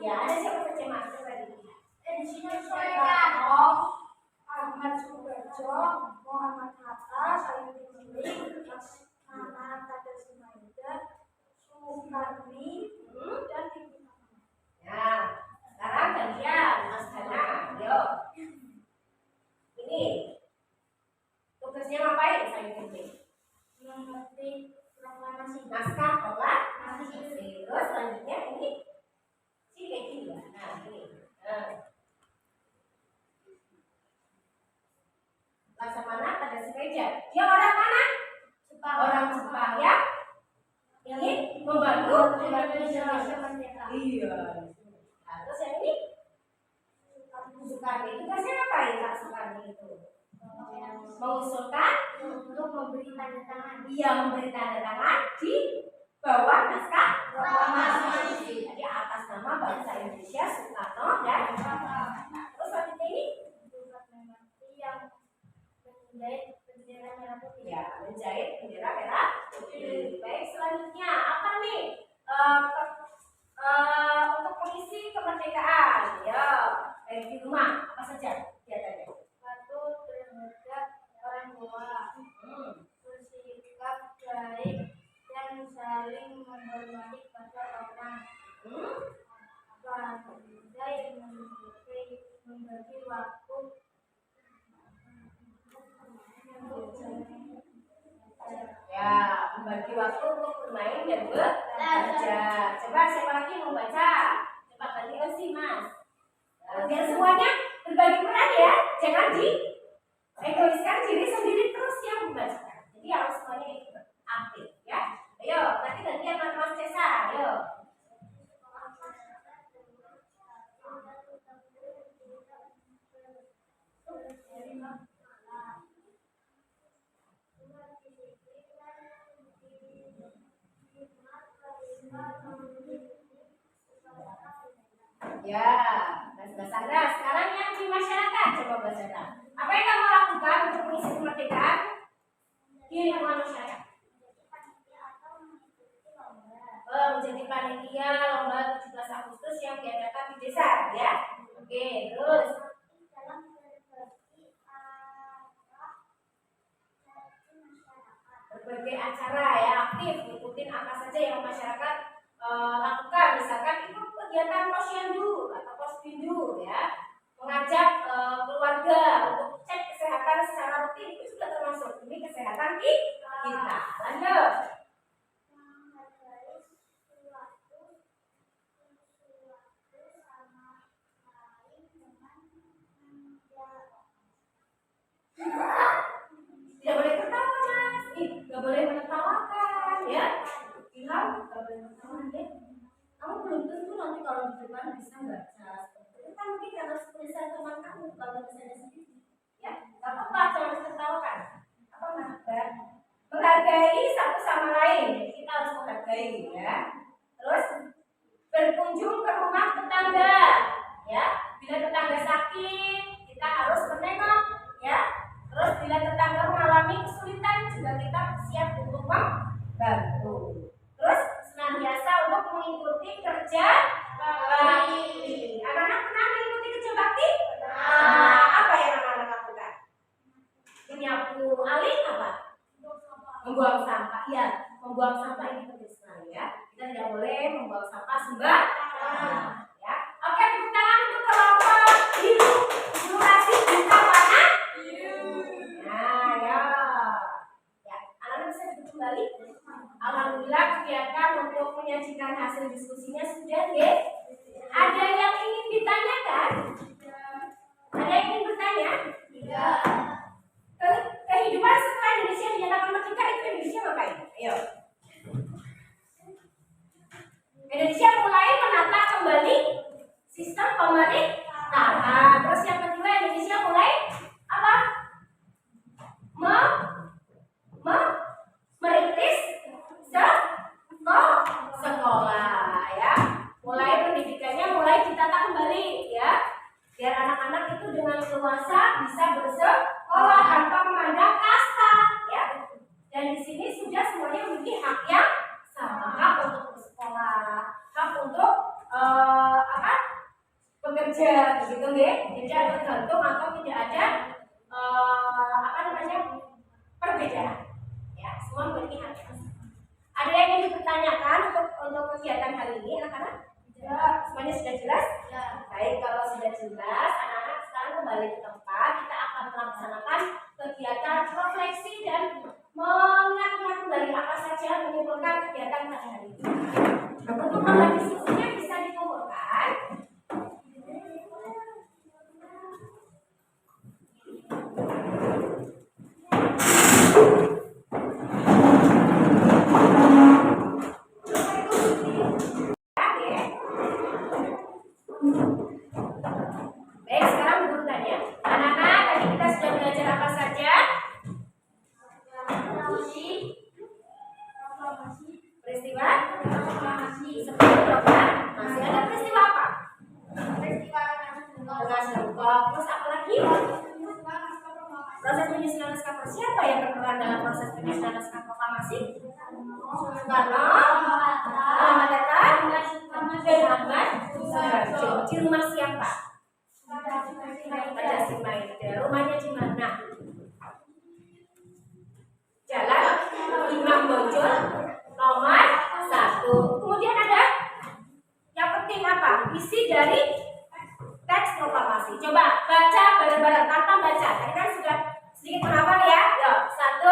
ya ada siapa saja mas? Coba dilihat. Di sini Soekarno, Ahmad Subarjo, Muhammad Hatta, Sayuddin Halim, Nana Kader Simaida, Soekarni, dan Ibu. Nah, sekarang gantian Mas Hana, yuk. Ini tugasnya ngapain saya pilih? Mengerti proklamasi. Naskah proklamasi. Terus selanjutnya ini si kayak gini ya. Nah ini. Laksamana pada sepeda. Dia orang mana? Jepang. Orang Jepang ya. Ingin membantu Indonesia merdeka. Iya. Nah, terus yang ini Soekarni. Tugasnya ngapain Kak Soekarni itu? Mengusulkan Untuk memberi tanda tangan. dia memberi tanda tangan di bawah naskah Proklamasi. jadi atas nama bangsa Indonesia Soekarno dan terus selanjutnya ini Yang menjahit bendera merah putih. ya menjahit bendera merah putih. Baik selanjutnya apa nih untuk mengisi kemerdekaan ya baik di rumah apa saja kegiatannya? Satu, terhadap orang tua, bersikap baik dan saling menghormati pada orang. Pandai membagi waktu Ya membagi waktu untuk bermain dan belajar. Coba siapa lagi yang mau baca? Coba ganti sih mas. Biar semuanya berbagi peran ya, jangan di egoiskan diri sendiri terus yang membacakan. Jadi harus semuanya ikut aktif ya. Ayo, nanti gantian Mas Cesa, ayo. Ya, Mas Sandra, sekarang yang di masyarakat coba Mas Sandra. Apa yang kamu lakukan untuk mengisi kemerdekaan di lingkungan masyarakat? Menjadi panitia lomba 17 Agustus yang diadakan di desa ya. Oke, terus berbagai acara ya aktif ikutin apa saja yang masyarakat lakukan, misalkan itu kegiatan posyandu atau pospindu ya, mengajak keluarga untuk cek kesehatan secara rutin itu sudah termasuk demi kesehatan kita. Lanjut. Tidak boleh tertawa mas, nggak boleh menertawakan ya. Ilham, nggak boleh menertawakan ya. Kamu belum tentu nanti kalau di depan bisa baca seperti itu kan mungkin karena tulisan teman kamu kalau tulisannya sendiri ya. Nggak apa-apa, jangan ditertawakan. Apa mas? Menghargai satu sama lain, jadi kita harus menghargai ya. Terus berkunjung ke rumah tetangga ya. Bila tetangga sakit, kita harus menengok ya. Terus bila tetangga mengalami kesulitan juga kita siap untuk membantu. Terus senantiasa untuk mengikuti kerja bakti. Anak-anak pernah mengikuti kerja bakti? Apa yang anak-anak lakukan? Menyapu alih apa? Membuang sampah. Ya, membuang sampah ini penting sekali ya. Kita tidak boleh membuang sampah sembarangan. Ya. Oke, tepuk tangan untuk kelompok biru. Durasi kita mana? Nah, ya. Ya, anak-anak bisa duduk kembali. Alhamdulillah kegiatan untuk menyajikan hasil diskusinya sudah ya. Ada yang ingin ditanyakan? Ada yang ingin bertanya? Tidak. Kehidupan setelah Indonesia dinyatakan merdeka itu Indonesia ngapain? Ayo. Indonesia mulai menata kembali sistem pemerintahan. Terus yang kedua Indonesia mulai apa? Merintis sekolah ya. ditata kembali ya, biar anak-anak itu dengan leluasa bisa bersekolah tanpa memandang kasta ya. Dan di sini sudah semuanya memiliki hak yang sama, hak untuk bersekolah, hak untuk bekerja, begitu ya. Tidak tergantung atau tidak ada perbedaan. Ya, semua memiliki hak yang sama. Ada yang ingin dipertanyakan untuk kegiatan hari ini, anak-anak? Ya, semuanya sudah jelas? Ya. Baik, kalau sudah jelas, anak-anak sekarang kembali ke tempat. Kita akan melaksanakan kegiatan refleksi dan mengingat-ingat kembali apa saja menyimpulkan kegiatan pada hari ini. Untuk membagi diskusinya bisa dikumpulkan. Baik, sekarang guru tanya. Anak-anak, tadi kita sudah belajar apa saja? Peristiwa? Sebelum proklamasi. Ada peristiwa apa? Terus apa lagi? Proses penyusunan naskah proklamasi. Siapa yang berperan dalam proses penyusunan naskah proklamasi? Soekarno, Muhammad Hatta, dan Ahmad Suharto. Di rumah siapa? Pada Simaida. Rumahnya di mana? Jalan Imam Bonjol nomor 1. Kemudian ada yang penting apa? Isi dari teks proklamasi. Coba baca bareng-bareng tanpa baca. Tadi kan sudah sedikit menghafal ya. Yuk, 1,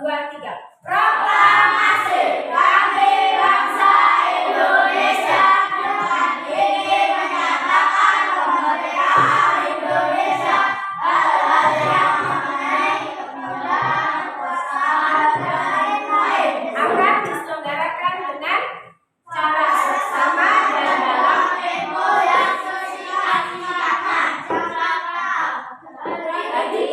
2, 3. Proklamasi kami bangsa Indonesia dengan ini menyatakan kemerdekaan Indonesia adalah yang mengenai kemuliaan, kekuasaan, dan lain-lain. Akan diselenggarakan dengan cara bersama dan dalam tempo yang sesingkat-singkatnya. Jadi,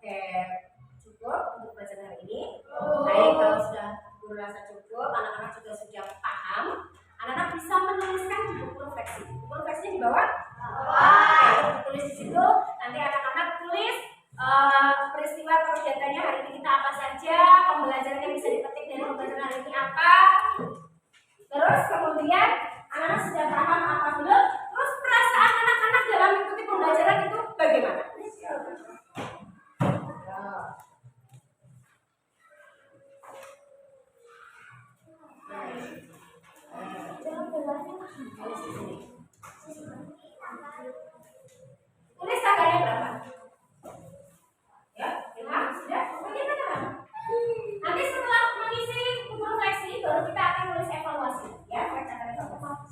Oke, cukup untuk pelajaran hari ini. Baik, kalau sudah merasa cukup, anak-anak juga sudah paham. Anak-anak bisa menuliskan di buku refleksi. Buku refleksinya di bawah. Tulis di situ. Nanti anak-anak tulis peristiwa atau kegiatannya hari ini kita apa saja, pembelajaran yang bisa dipetik dari pembelajaran hari ini apa. Terus kemudian anak-anak sudah paham apa belum? Terus perasaan anak-anak dalam mengikuti pembelajaran itu bagaimana? Tulis angkanya berapa? Ya, 5 sudah. Bagaimana? Nanti setelah mengisi buku refleksi baru kita akan tulis evaluasi. Ya, bacakan evaluasi.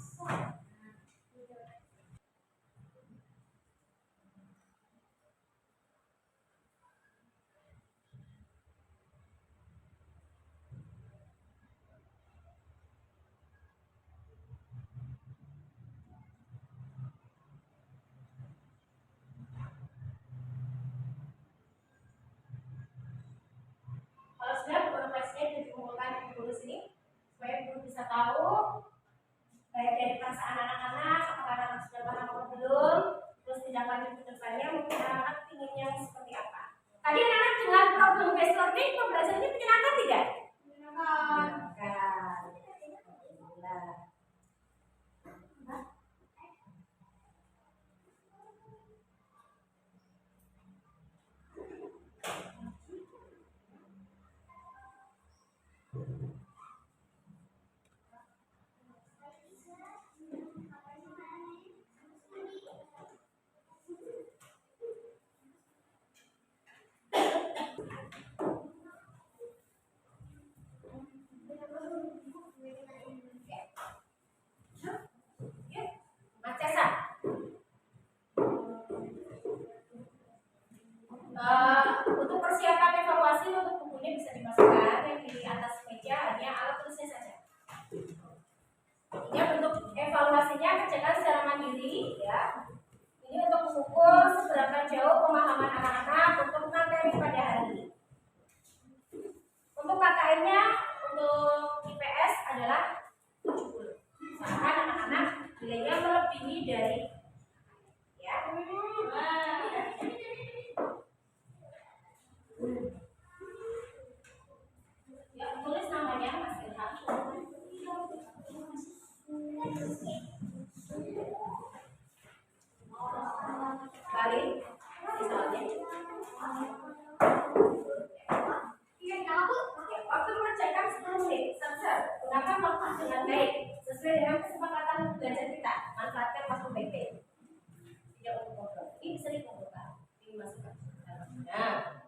Kalau sudah buku refleksinya dikumpulkan di buku sini supaya guru bisa tahu baik dari perasaan anak-anak, apakah anak-anak sudah paham atau belum, terus tindak lanjut ke depannya mungkin anak-anak inginnya seperti apa. Tadi anak-anak dengan problem based learning pembelajarannya menyenangkan tidak? Menyenangkan. Untuk persiapan evaluasi untuk bukunya bisa dimasukkan yang di atas meja, hanya alat tulisnya saja. Ini bentuk evaluasinya kerjakan secara mandiri ya. Ini untuk mengukur seberapa jauh pemahaman anak-anak untuk Ini bisa dikumpulkan, dimasukkan ke dalamnya.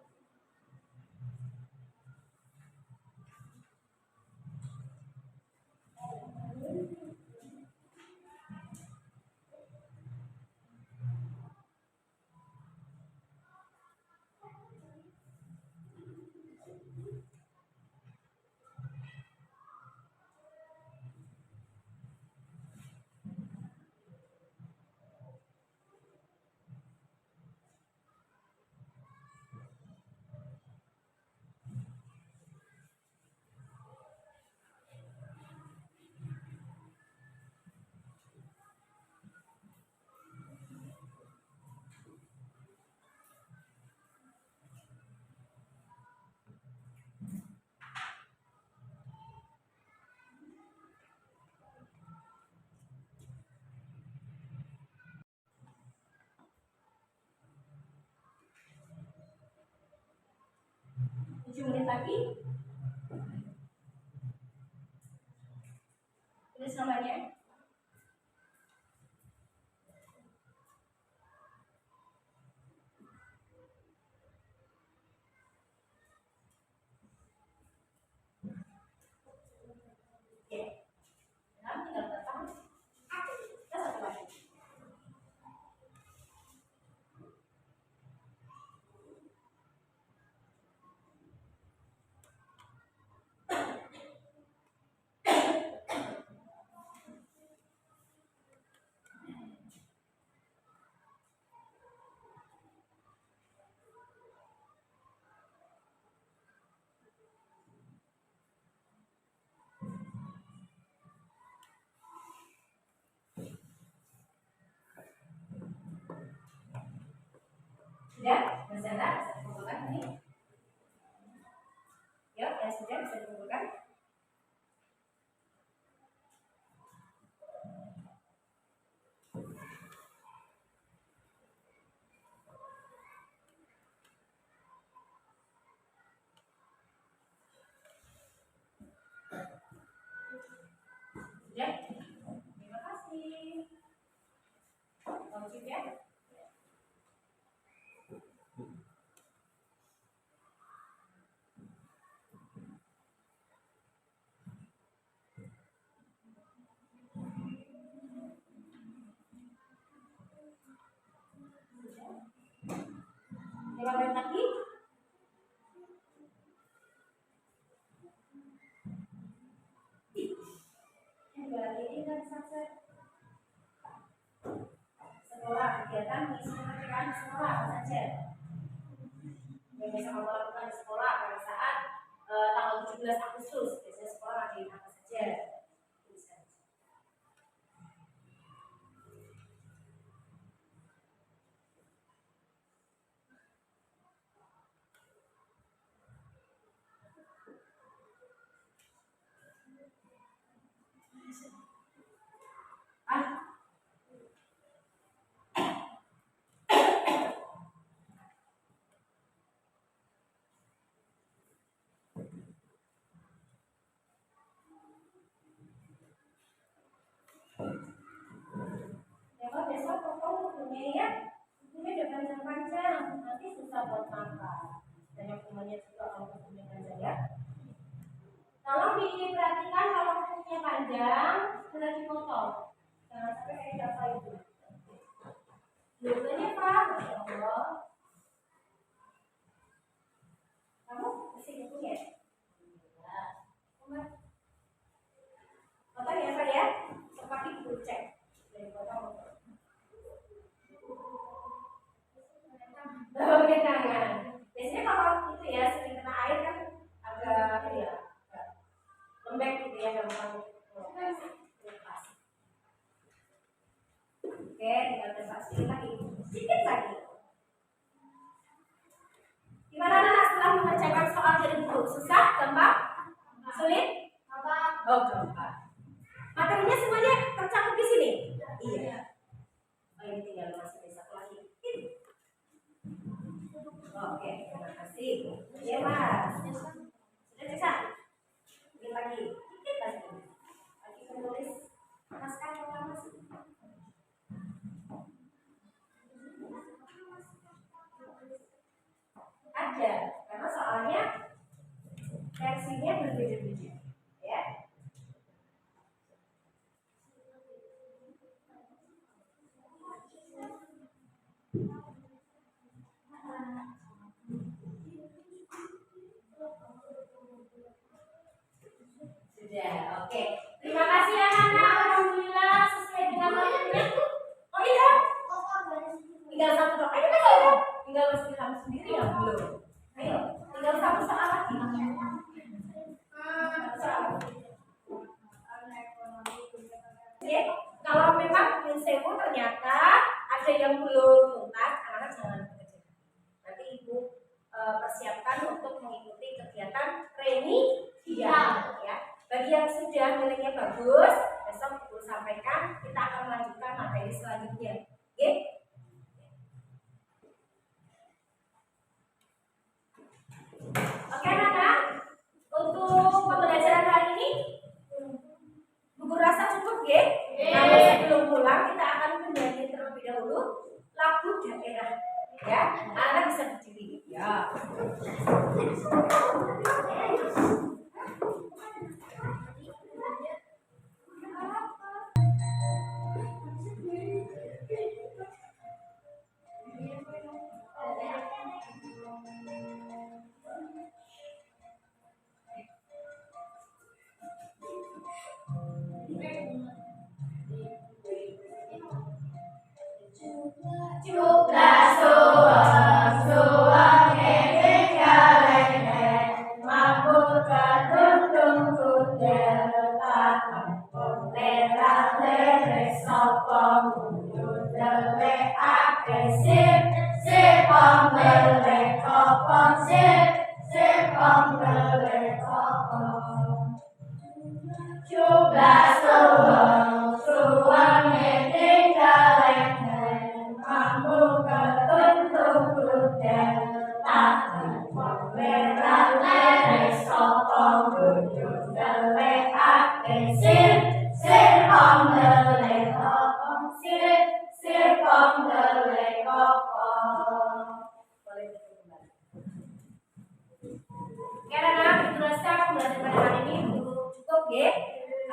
Tujuh menit lagi. Tulis namanya. Oke. Nah, tinggal datang. Kita satu lagi. Sudah, Mas Zana, bisa dikumpulkan ini. Yuk, yang sudah bisa dikumpulkan. Sudah? Terima kasih. Lanjut ya. Lima menit lagi. Yang dua lagi ini kan sunset. Sekolah kegiatan mengisi kemerdekaan di sekolah apa saja yang bisa kamu lakukan di sekolah pada saat tanggal 17 Agustus. Biasanya sekolah ngadain apa saja. Bisa. Ya Pak, besok pokok bukunya ya. Bukunya udah panjang-panjang, nanti susah buat makan. Dan yang punya juga kalau bukunya panjang ya. Tolong diperhatikan kalau bukunya panjang, sudah dipotong. Jangan sampai kayak jasa itu. Bukunya Pak, Masya Allah. Kamu isi bukunya? Ya. Potong ya Pak ya, seperti buku cek. Oke, tangan. Biasanya kalau itu ya sering kena air kan agak ini ya, agak lembek gitu ya, gampang lepas. Oke, tinggal lepas sedikit lagi, sedikit lagi. Gimana anak setelah mengerjakan soal dari buku? Susah, gampang, sulit? Oh, gampang. Materinya semuanya tercakup di sini. Iya. Oh, ini tinggal masih satu lagi. Oke, terima kasih. Ya Mas. Sudah bisa? Ini lagi, dikit lagi. Lagi menulis naskah pertama sih. Oke, terima kasih anak-anak. Alhamdulillah sesuai dengan waktunya. Oh iya, tinggal satu doa. Ayo kita tinggal mesti kamu sendiri yang belum. Ayo, tinggal satu soal lagi. Oke, kalau memang prinsipmu ternyata ada yang belum tuntas, anak-anak jangan bekerja. Nanti ibu persiapkan untuk mengikuti kegiatan remedial ya. Bagi yang sudah nilainya bagus, besok ibu sampaikan kita akan melanjutkan materi selanjutnya. Oke? Oke anak-anak, untuk pembelajaran hari ini Buku rasa cukup ya? Namun sebelum pulang kita akan menyanyi terlebih dahulu lagu daerah ya. Anak bisa berdiri ya. Cuklah suang ngedek kaleng mampu ketuntung kudel pakempun lerah lereh sopong mundur delek agresif sepong delek kopong sepong delek kopong cuklah suang ngedek kaleng mampu ketuntung kudel pakempun lerah lereh sopong mundur delek agresif sepong delek kopong sepong delek kopong. Boleh kembali. Oke anak-anak, itu rasa pembelajaran pada hari ini cukup ya.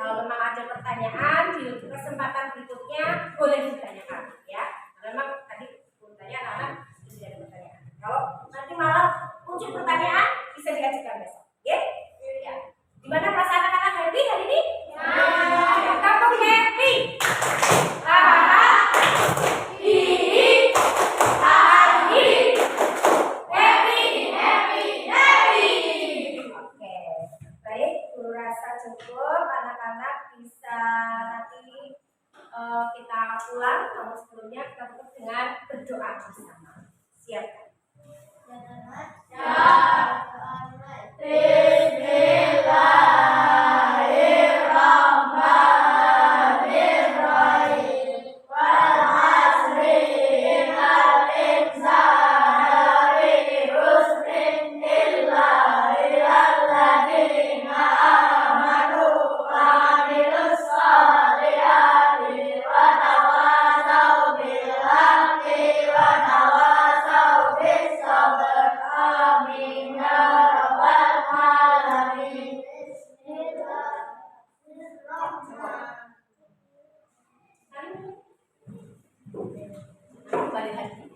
Kalau memang ada pertanyaan di kesempatan berikutnya boleh ditanyakan ya. Karena memang tadi bertanya anak-anak tidak ada pertanyaan. Kalau nanti malam muncul pertanyaan bisa diajukan besok, ya? Ya. Gimana perasaan anak-anak happy hari ini? Ya. Kamu happy? Oke, baik, guru rasa cukup. Anak-anak bisa nanti kita pulang. Namun sebelumnya kita tutup dengan berdoa bersama. Siapkan. Balik lagi.